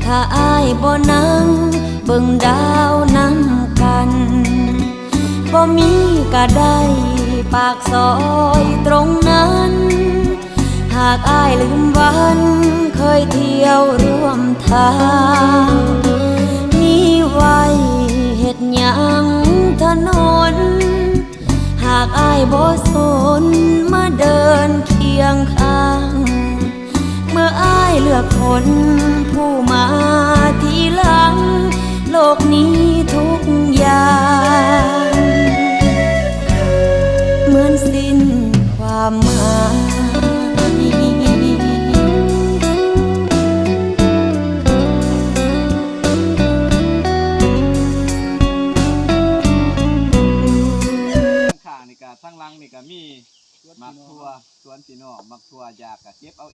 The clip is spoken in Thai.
ถ้าอ้ายบ่นั่งเบิ่งดาวนำกันบ่มีก็ได้ปากซอยตรงนั้นหากอ้ายลืมวันเคยเที่ยวร่วมทางมีไว้เฮ็ดหยังถนนหากอ้ายบ่สนมาเดินเคียงข้างเมื่ออ้ายเลือกคนผู้มาทีหลังโลกนี้ทุกอย่างเหมือนสิ้นความหมายข้างนี่ก็ทั้งหลังนี่ก็มีมักทั่วสวนพี่น้องมักทั่วอยากก็เก็บเอา